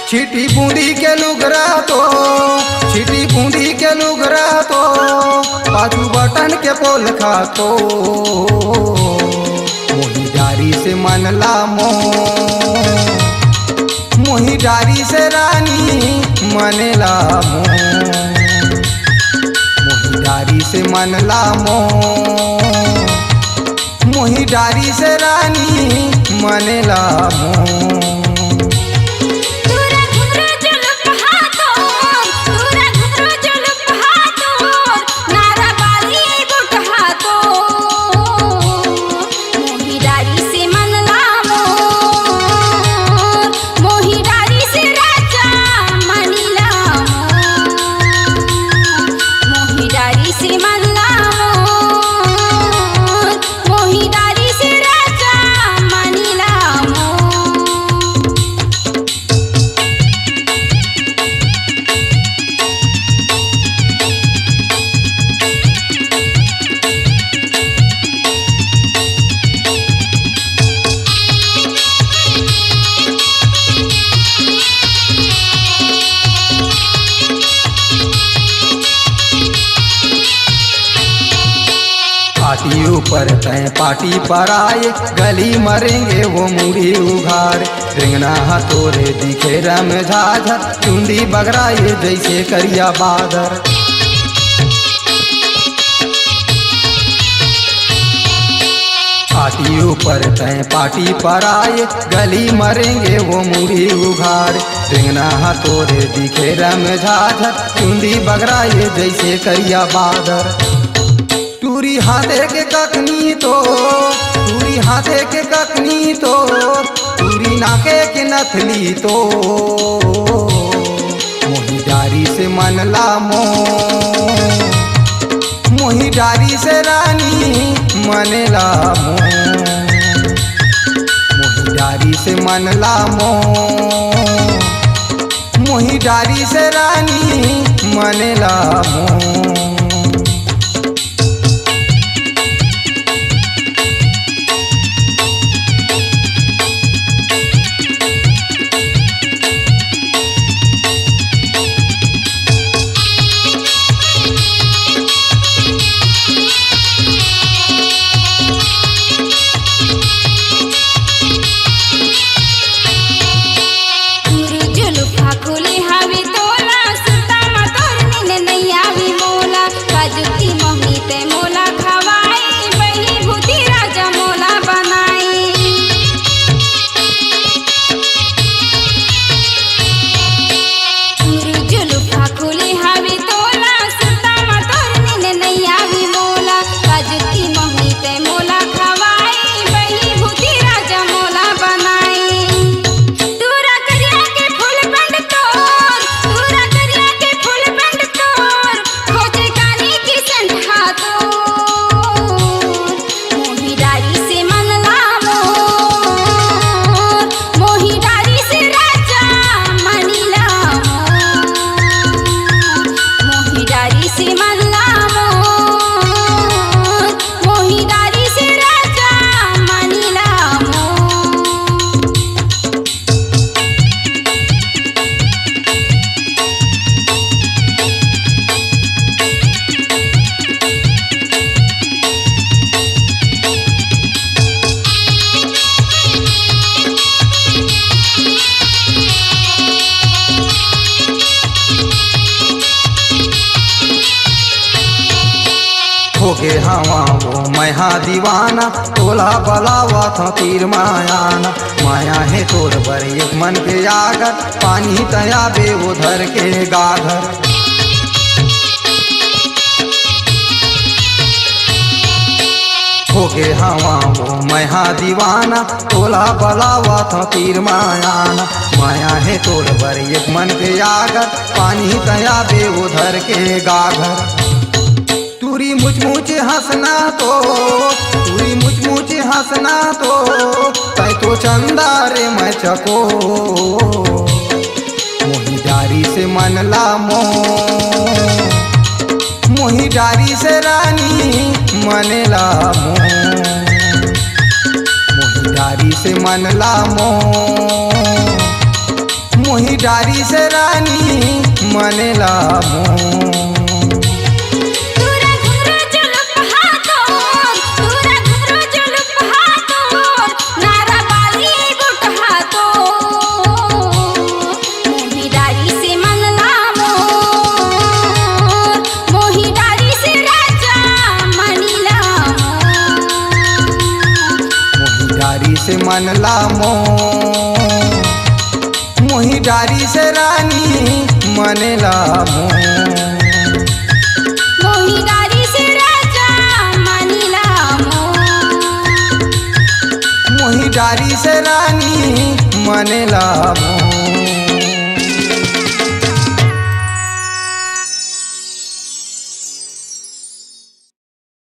छिटी बूंदी के लुगरा तो छिटी बूंदी के लुगरा तो पाछू बटन के पोल खा तो मोही डारी से मनला मोही डारी से रानी मनेला मोही डारी से मनला मोही डारी से रानी मनेला पार्टी ऊपर तय पार्टी पर आए गली मरेंगे वो मुड़ी उघार रिंगना हथोरे दिखे रम झाझर चुंडी बगराए जैसे करिया बादर पार्टी ऊपर तय पार्टी पर आए गली मरेंगे वो मुड़ी उघार रिंगना हथोरे दिखे रम झाझर चुंडी बगराए जैसे करिया बादर टूरी हाथे के कखनी तो टूरी हाथे के कखनी तो टूरी नाके के नथली तो मोही डारी से मनला मोही डारी से रानी मनेला मोही डारी से मनला मोही डारी से रानी मनेला होके हवा वो मैहा दीवाना तोला बलावा था तीर मायाना माया है तोर बर एक मन के आगर पानी तया बे उधर के गाघर होके हवा वो मैहा दीवाना तोला बलावा था तीर मायाना माया है तोर बर एक मन के आगर पानी तया बे उधर के गाघर तूरी मुझ हंसना तो तूरी मुझ हंसना तो तै तो चंदा रे मैं चको मोही डारी से मनला मोही डारी से रानी मनेला मोही डारी से मनला मोही डारी से रानी मनेला मोह। से मनला मोह, मोही डारी से रानी मनेला मोह। मोही डारी से राजा मनेला मोह। मोही डारी से रानी मनेला मोह।